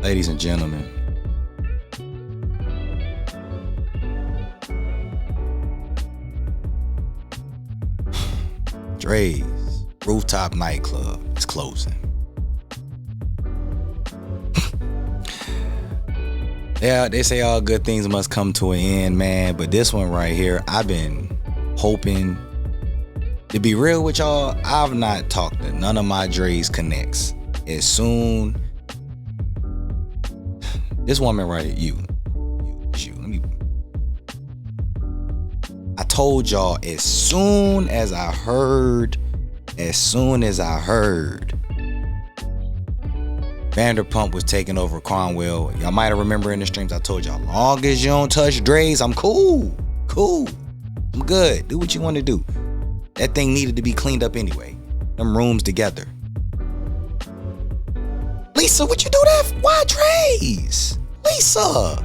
Ladies and gentlemen, Drais Rooftop Nightclub is closing. Yeah, they say all good things must come to an end, man. But this one right here, I've been hoping. To be real with y'all, I've not talked to none of my Drais connects. As soon, this woman right here, I told y'all as soon as I heard Vanderpump was taking over Cromwell. Y'all might have remember in the streams I told y'all, long as you don't touch Drais, I'm cool. I'm good. Do what you want to do. That thing needed to be cleaned up anyway. Them rooms together. Lisa, what you do that for? Why Drais? Lisa.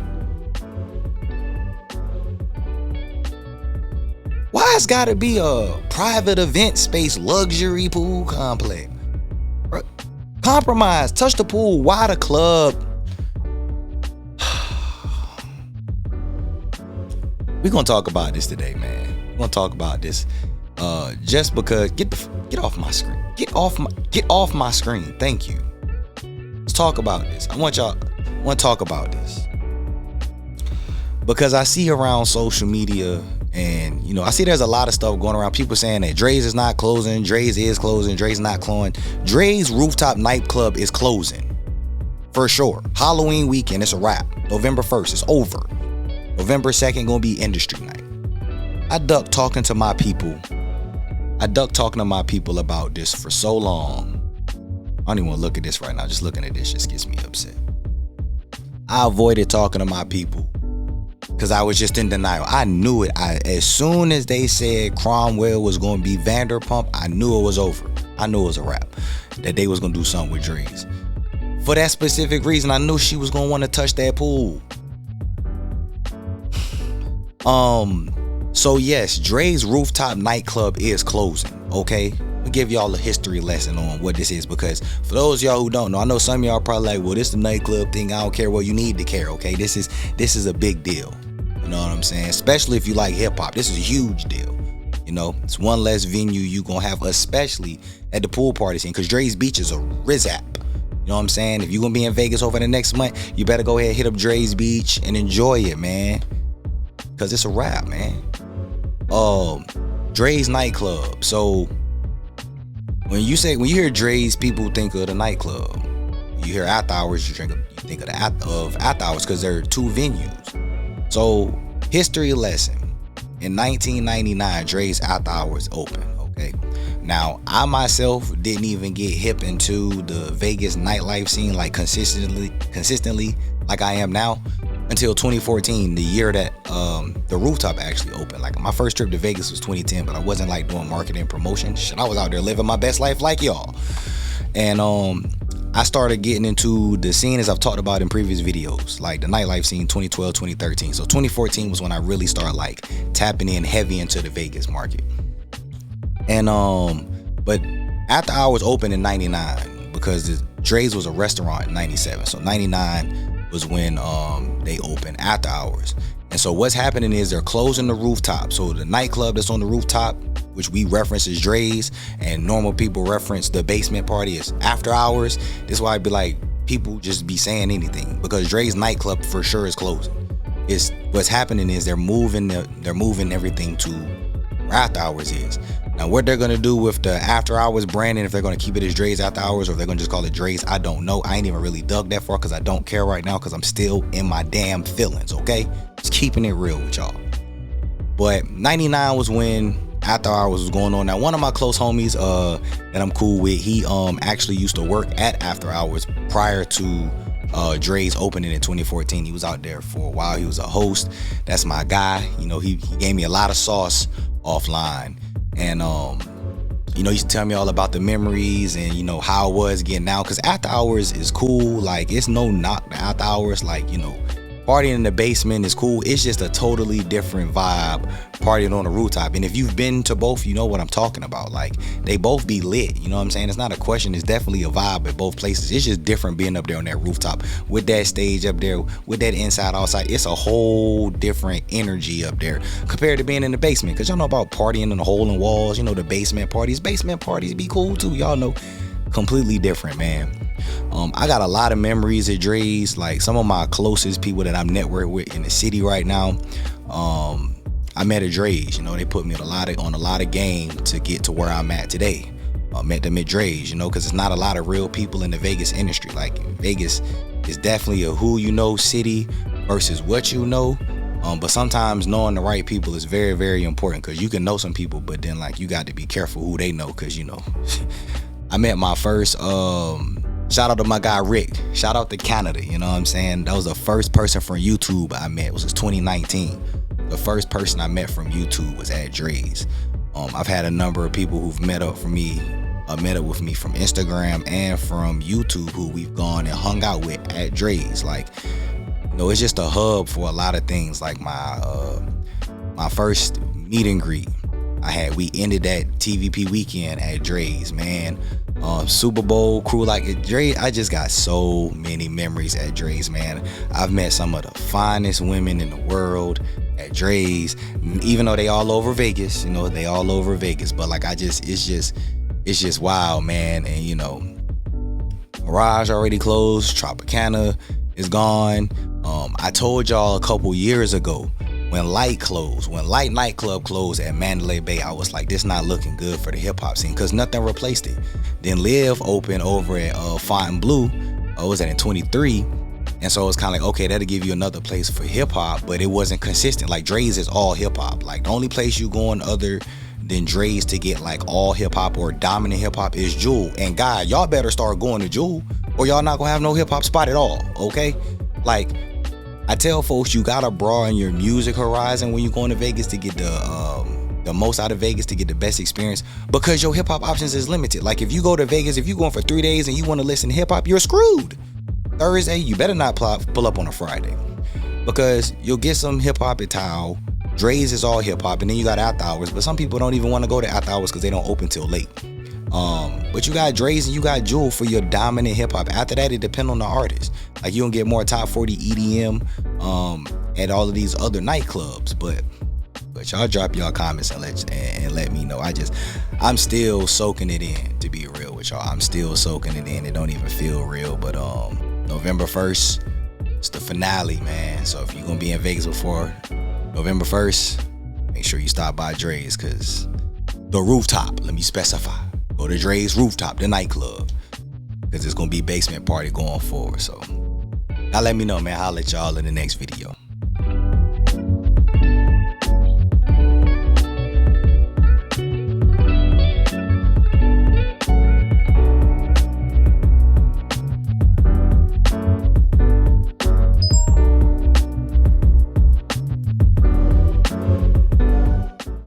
Why it's gotta be a private event space luxury pool complex? Compromise, touch the pool. Why the club? We're gonna talk about this today, man. We're gonna talk about this. Just because get off my screen. Get off my screen. Thank you. Let's talk about this. I want to talk about this. Because I see around social media, and I see there's a lot of stuff going around. People saying that Drais is not closing, Drais is closing, Drais not closing. Drais Rooftop Nightclub is closing for sure. Halloween weekend, it's a wrap. November 1st, it's over. November 2nd gonna be industry night. I ducked talking to my people about this for so long. I don't even want to look at this right now. Just looking at this just gets me upset. I avoided talking to my people because I was just in denial. I knew it. As soon as they said Cromwell was going to be Vanderpump, I knew it was over. I knew it was a wrap. That they was going to do something with Drais. For that specific reason, I knew she was going to want to touch that pool. So yes, Drais Rooftop Nightclub is closing, okay? I'll give y'all a history lesson on what this is, because for those of y'all who don't know, I know some of y'all probably like, well, this is the nightclub thing, I don't care. Well, you need to care, okay? This is a big deal. You know what I'm saying? Especially if you like hip hop. This is a huge deal. It's one less venue you gonna have, especially at the pool party scene, because Drais Beach is a rizap. You know what I'm saying? If you're gonna be in Vegas over the next month, you better go ahead, hit up Drais Beach and enjoy it, man. Because it's a wrap, man. Drais nightclub. So when you hear Drais, people think of the nightclub. You hear after hours, you think of the after hours, because there are two venues. So history lesson. In 1999, Drais after hours opened. Okay. Now I myself didn't even get hip into the Vegas nightlife scene like consistently like I am now until 2014, the year that the rooftop actually opened. Like my first trip to Vegas was 2010, but I wasn't like doing marketing promotion. Shit, I was out there living my best life like y'all. And I started getting into the scene, as I've talked about in previous videos, like the nightlife scene 2012, 2013. So 2014 was when I really started like tapping in heavy into the Vegas market. And but after hours opened in 99 because Drais was a restaurant in 97. So 99 was when they opened after hours. And so what's happening is they're closing the rooftop. So the nightclub that's on the rooftop, which we reference as Drais, and normal people reference the basement party as after hours. This is why I'd be like, people just be saying anything, because Drais nightclub for sure is closing. It's what's happening is they're moving everything to where after hours is. Now what they're gonna do with the after hours branding, if they're gonna keep it as Drais after hours or if they're gonna just call it Drais, I don't know. I ain't even really dug that far because I don't care right now, because I'm still in my damn feelings, okay? Just keeping it real with y'all. But 99 was when after hours was going on. Now one of my close homies that I'm cool with, he actually used to work at after hours prior to Drais opening in 2014. He was out there for a while. He was a host. That's my guy. He gave me a lot of sauce offline. And he used to tell me all about the memories and how it was getting out, because after hours is cool. Like, it's no knock to after hours. Like, Partying in the basement is cool. It's just a totally different vibe partying on the rooftop. And if you've been to both, you know what I'm talking about. Like, they both be lit. You know what I'm saying? It's not a question. It's definitely a vibe at both places. It's just different being up there on that rooftop with that stage up there, with that inside, outside. It's a whole different energy up there compared to being in the basement. Because y'all know about partying in the hole in walls. You know, the basement parties. Basement parties be cool too. Y'all know. Completely different, man. I got a lot of memories at Drais. Like, some of my closest people that I'm networked with in the city right now, I met at Drais. You know, they put me on a lot of game to get to where I'm at today. Met them at Drais, you know, because it's not a lot of real people in the Vegas industry. Like, Vegas is definitely a who you know city versus what you know. But sometimes knowing the right people is very, very important, because you can know some people, but then, like, you got to be careful who they know, because, you know, I met my first, shout out to my guy Rick, shout out to Canada, you know what I'm saying? That was the first person from YouTube I met. It was 2019. The first person I met from YouTube was at Drais. I've had a number of people who've met up with me from Instagram and from YouTube, who we've gone and hung out with at Drais. Like, you know, it's just a hub for a lot of things. Like my first meet and greet we ended that TVP weekend at Drais, man. Super Bowl crew, like at Drais, I just got so many memories at Drais, man. I've met some of the finest women in the world at Drais, even though they all over Vegas, you know, but like, it's just wild, man. And, you know, Mirage already closed, Tropicana is gone. I told y'all a couple years ago, when Light Nightclub closed at Mandalay Bay, I was like, this not looking good for the hip hop scene, because nothing replaced it. Then Live opened over at Fontainebleau. Was that in 23? And so it's kind of like, okay, that'll give you another place for hip hop, but it wasn't consistent. Like, Drais is all hip hop. Like, the only place you going other than Drais to get like all hip hop or dominant hip hop is Jewel. And God, y'all better start going to Jewel, or y'all not gonna have no hip hop spot at all. Okay, like, I tell folks, you gotta broaden your music horizon when you going to Vegas to get the most out of Vegas, to get the best experience, because your hip hop options is limited. Like, if you go to Vegas, if you're going for 3 days and you want to listen to hip hop, you're screwed. Thursday, you better not pull up on a Friday, because you'll get some hip hop at Tao. Drais is all hip hop, and then you got after hours, but some people don't even want to go to after hours because they don't open till late. But you got Drais and you got Jewel for your dominant hip hop. After that, it depends on the artist. Like, you don't get more top 40 EDM at all of these other nightclubs. But y'all drop y'all comments and let me know. I'm still soaking it in, to be real with y'all. I'm still soaking it in. It don't even feel real. But November 1st, it's the finale, man. So if you're gonna be in Vegas before November 1st, make sure you stop by Drais, because the rooftop, let me specify. Go to Drais Rooftop, the nightclub, because it's going to be basement party going forward. So, y'all let me know, man. I'll let y'all in the next video.